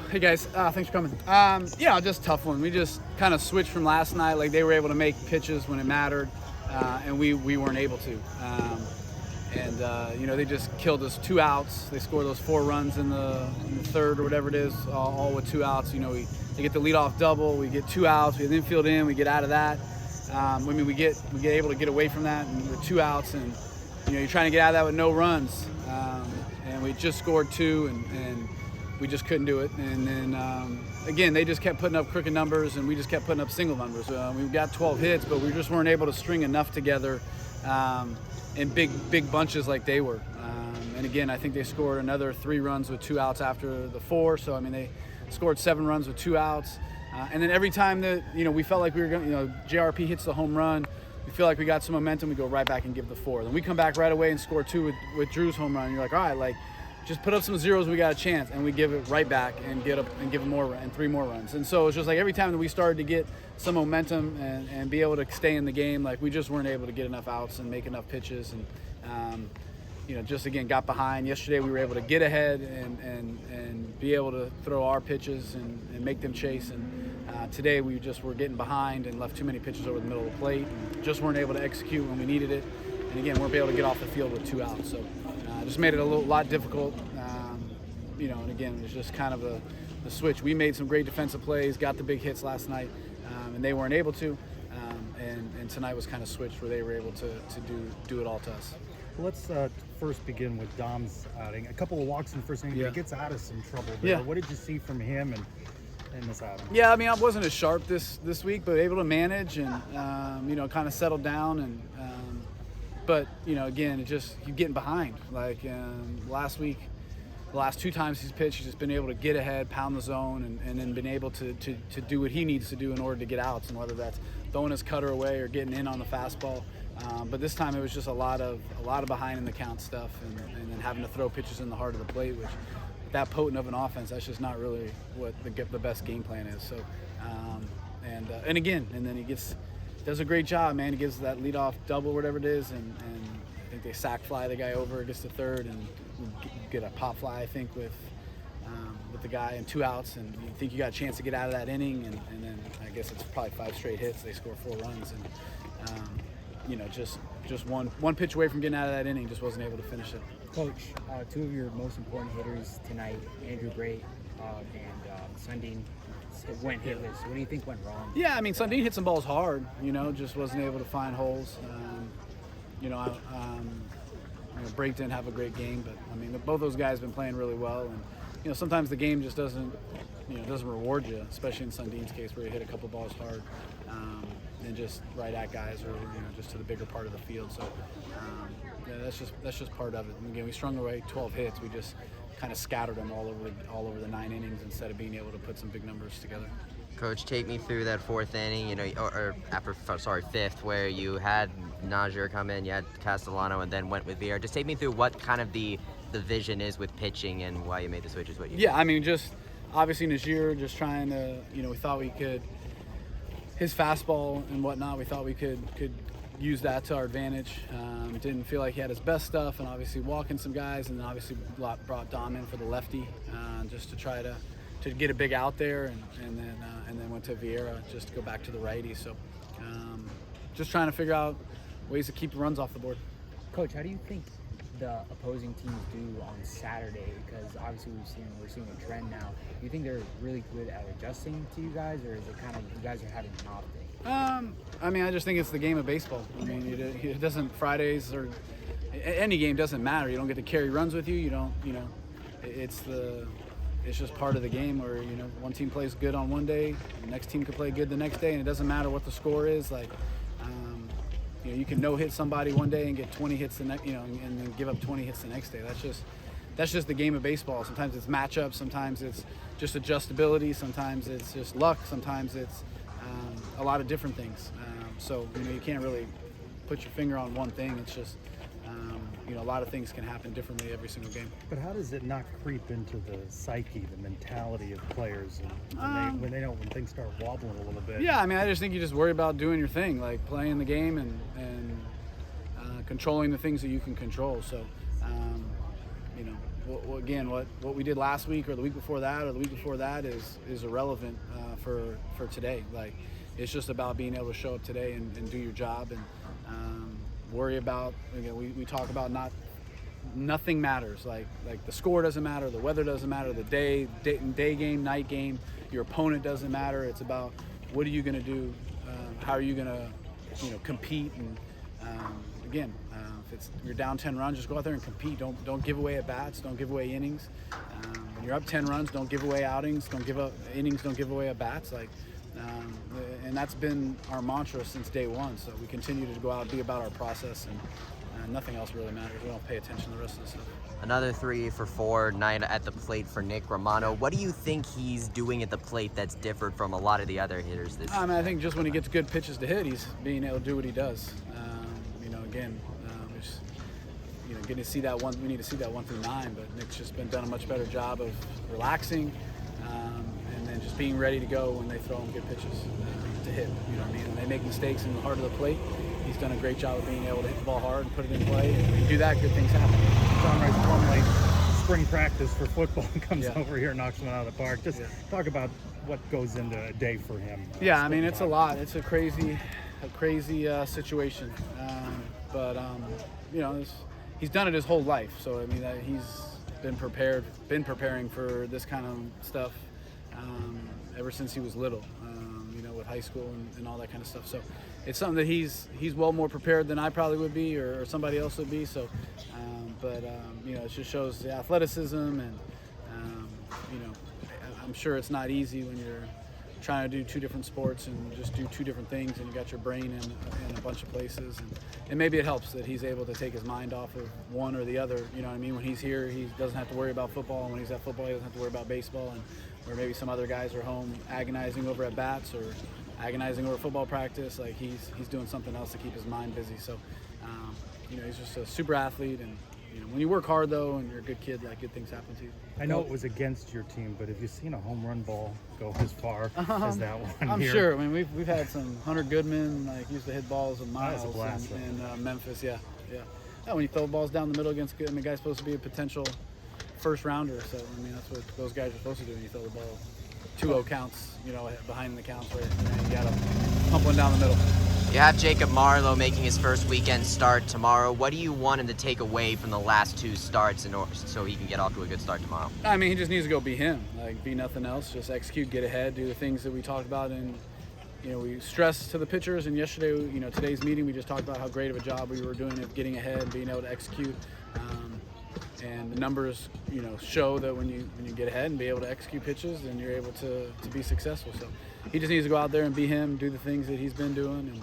Hey guys, thanks for coming. Yeah, just tough one. We just kind of switched from last night. Like they were able to make pitches when it mattered, and we weren't able to. They just killed us 2 outs. They scored those 4 runs in the third or whatever it is, all with 2 outs. They get the leadoff double. We get 2 outs. We have the infield in. We get out of that. We get able to get away from that and with 2 outs, and you're trying to get out of that with no runs. And we just scored 2, and we just couldn't do it. And then, again, they just kept putting up crooked numbers, and we just kept putting up single numbers. We got 12 hits, but we just weren't able to string enough together in big bunches like they were. And, again, I think they scored another 3 runs with 2 outs after the 4. So, they scored 7 runs with 2 outs. And then every time that, we felt like we were going to, JRP hits the home run, we feel like we got some momentum, we go right back and give the 4. Then we come back right away and score 2 with Drew's home run. And you're like, all right, just put up some zeros, we got a chance, and we give it right back and get up and give them more and 3 more runs. And so it's just like every time that we started to get some momentum and be able to stay in the game, like we just weren't able to get enough outs and make enough pitches. And just again got behind. Yesterday we were able to get ahead and be able to throw our pitches and make them chase. And today we just were getting behind and left too many pitches over the middle of the plate. And just weren't able to execute when we needed it. And again, weren't able to get off the field with 2 outs. So. Just made it a lot difficult, and again, it was just kind of the switch. We made some great defensive plays, got the big hits last night, and they weren't able to, and tonight was kind of switched where they were able to do it all to us. Well, let's first begin with Dom's outing. A couple of walks in the first inning, yeah. He gets out of some trouble there. Yeah. What did you see from him and this outing? Yeah, I wasn't as sharp this week, but able to manage and, kind of settle down and but, again, it's just you're getting behind. Like last week, the last 2 times he's pitched, he's just been able to get ahead, pound the zone, and then been able to do what he needs to do in order to get outs, and whether that's throwing his cutter away or getting in on the fastball. But this time it was just a lot of behind in the count stuff and then having to throw pitches in the heart of the plate, which that potent of an offense, that's just not really what the best game plan is. So, and then he does a great job, man. He gives that leadoff double, whatever it is, and I think they sack fly the guy over, gets to third, and get a pop fly, I think, with the guy and 2 outs, and you think you got a chance to get out of that inning, and then I guess it's probably 5 straight hits. They score 4 runs, and just one pitch away from getting out of that inning, just wasn't able to finish it. Coach, 2 of your most important hitters tonight, Andrew Bray and Sundin, went hitless. What do you think went wrong? Yeah, Sundin hit some balls hard, just wasn't able to find holes. Brake didn't have a great game, but both those guys have been playing really well, and sometimes the game just doesn't reward you, especially in Sundin's case where he hit a couple balls hard and just right at guys or just to the bigger part of the field. So that's just part of it. And again, we strung away 12 hits. We just kind of scattered them all over the 9 innings instead of being able to put some big numbers together. Coach, take me through that 4th inning, or 5th, where you had Najir come in, you had Castellano, and then went with Vieira. Just take me through what kind of the vision is with pitching and why you made the switches. What you did. Just obviously Najir, just trying to, we thought we could, his fastball and whatnot, we thought we could use that to our advantage. Didn't feel like he had his best stuff, and obviously walking some guys, and then obviously brought Dom in for the lefty just to try to get a big out there, and then went to Vieira just to go back to the righty. So just trying to figure out ways to keep runs off the board. Coach, how do you think the opposing teams do on Saturday? Because obviously we're seeing a trend now. Do you think they're really good at adjusting to you guys, or is it kind of you guys are having an off day? I just think it's the game of baseball. It doesn't, Fridays or any game doesn't matter. You don't get to carry runs with you. You don't, it's just part of the game where, one team plays good on one day, the next team could play good the next day, and it doesn't matter what the score is. Like, you can no-hit somebody one day and get 20 hits the next, and then give up 20 hits the next day. That's just the game of baseball. Sometimes it's matchups, sometimes it's just adjustability, sometimes it's just luck, sometimes it's a lot of different things. So you can't really put your finger on one thing. It's just a lot of things can happen differently every single game. But how does it not creep into the psyche, the mentality of players, when things start wobbling a little bit? Yeah, I just think you just worry about doing your thing, like playing the game and controlling the things that you can control. So again, what we did last week or the week before that or the week before that is irrelevant for today. Like, it's just about being able to show up today and do your job and worry about, again, we talk about nothing matters. Like the score doesn't matter, the weather doesn't matter, the day game, night game, your opponent doesn't matter. It's about what are you going to do, how are you going to, compete, and again, if you're down 10 runs, just go out there and compete. Don't give away at bats, don't give away innings. When you're up 10 runs, don't give away outings, don't give up innings, don't give away at bats. And that's been our mantra since day one. So we continue to go out and be about our process, and nothing else really matters. We don't pay attention to the rest of the stuff. Another 3 for 4 night at the plate for Nick Romano. What do you think he's doing at the plate that's different from a lot of the other hitters this season? I think just when he gets good pitches to hit, he's being able to do what he does. Again, getting to see that one. We need to see that 1 through 9, but Nick's just done a much better job of relaxing and then just being ready to go when they throw him good pitches to hit. You know what I mean? And they make mistakes in the heart of the plate. He's done a great job of being able to hit the ball hard and put it in play. And when you do that, good things happen. John Rice Plumlee, spring practice for football, comes over here and knocks one out of the park. Just talk about what goes into a day for him. It's a lot. It's a crazy situation. He's done it his whole life. So he's been preparing for this kind of stuff ever since he was little. With high school and all that kind of stuff. So it's something that he's well more prepared than I probably would be or somebody else would be. So, it just shows the athleticism and, I'm sure it's not easy when you're trying to do 2 different sports and just do 2 different things and you got your brain in a bunch of places. And maybe it helps that he's able to take his mind off of one or the other. You know what I mean? When he's here, he doesn't have to worry about football. And when he's at football, he doesn't have to worry about baseball. And where maybe some other guys are home agonizing over at bats or agonizing over football practice, like he's doing something else to keep his mind busy. So, he's just a super athlete. And, when you work hard, though, and you're a good kid, like, good things happen to you. I know it was against your team, but have you seen a home run ball go as far as that one I'm here? sure. We've had some Hunter Goodman, used to hit balls of miles That was a blast, in Memphis. Yeah. When you throw balls down the middle against good, the guy's supposed to be a potential first rounder. So, that's what those guys are supposed to do when you throw the ball 2-0 counts, behind the counts, right? You got to pump one down the middle. You have Jacob Marlowe making his first weekend start tomorrow. What do you want him to take away from the last 2 starts so he can get off to a good start tomorrow? He just needs to go be him, be nothing else. Just execute, get ahead, do the things that we talked about. And, we stressed to the pitchers. And yesterday, today's meeting, we just talked about how great of a job we were doing of getting ahead and being able to execute. And the numbers, show that when you get ahead and be able to execute pitches, then you're able to be successful. So he just needs to go out there and be him, do the things that he's been doing, and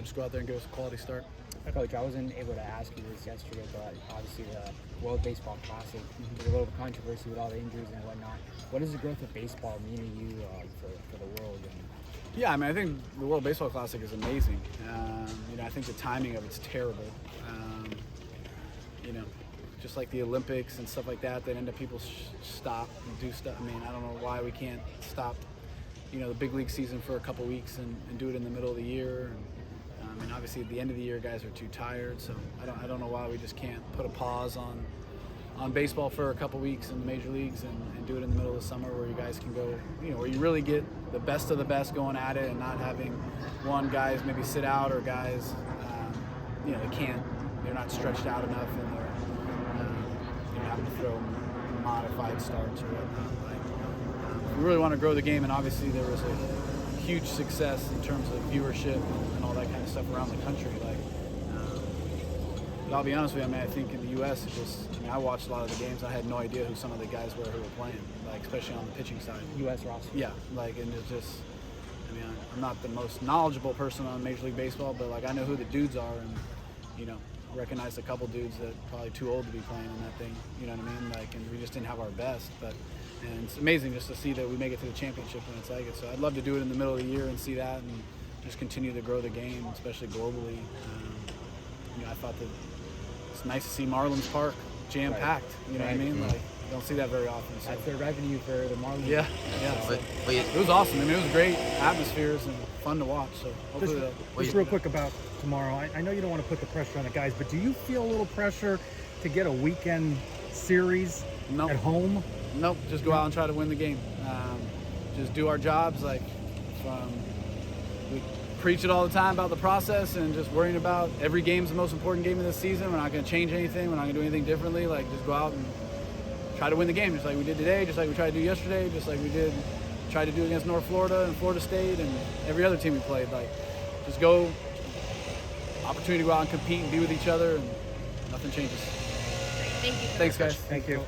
just go out there and give us a quality start. Coach, I wasn't able to ask you this yesterday, but obviously the World Baseball Classic, there's a little controversy with all the injuries and whatnot. What does the growth of baseball mean to you for the world? Yeah, I think the World Baseball Classic is amazing. I think the timing of it's terrible. Just like the Olympics and stuff like that end up people stop and do stuff. I don't know why we can't stop, the big league season for a couple weeks and do it in the middle of the year. And obviously at the end of the year, guys are too tired. So I don't know why we just can't put a pause on baseball for a couple weeks in the major leagues and do it in the middle of the summer where you guys can go, where you really get the best of the best going at it and not having guys maybe sit out or guys, they're not stretched out enough and they're, having to throw modified starts or whatnot. We really want to grow the game, and obviously there was a huge success in terms of viewership and all that kind of stuff around the country. But I'll be honest with you, I think in the U.S. I watched a lot of the games. I had no idea who some of the guys were who were playing, especially on the pitching side. U.S. roster. Yeah, and it's just, I'm not the most knowledgeable person on Major League Baseball, but I know who the dudes are, and recognized a couple dudes that probably too old to be playing in that thing. You know what I mean? And we just didn't have our best, and it's amazing just to see that we make it to the championship when it's like it. So I'd love to do it in the middle of the year and see that, and just continue to grow the game, especially globally. I thought that it's nice to see Marlins Park jam-packed. You know what I mean? You don't see that very often. So. That's their revenue for the Marlins. Yeah. So it was awesome. It was great atmospheres and fun to watch. So hopefully just real quick about tomorrow. I know you don't want to put the pressure on the guys, but do you feel a little pressure to get a weekend series Nope. at home? Nope, just go out and try to win the game. Just do our jobs. Like, we preach it all the time about the process and just worrying about every game's the most important game of this season. We're not going to change anything. We're not going to do anything differently. Like, just go out and try to win the game, just like we did today, just like we tried to do yesterday, just like we tried to do against North Florida and Florida State and every other team we played. Like, just go, opportunity to go out and compete and be with each other, and nothing changes. Thank you. Thanks, guys. Thank you.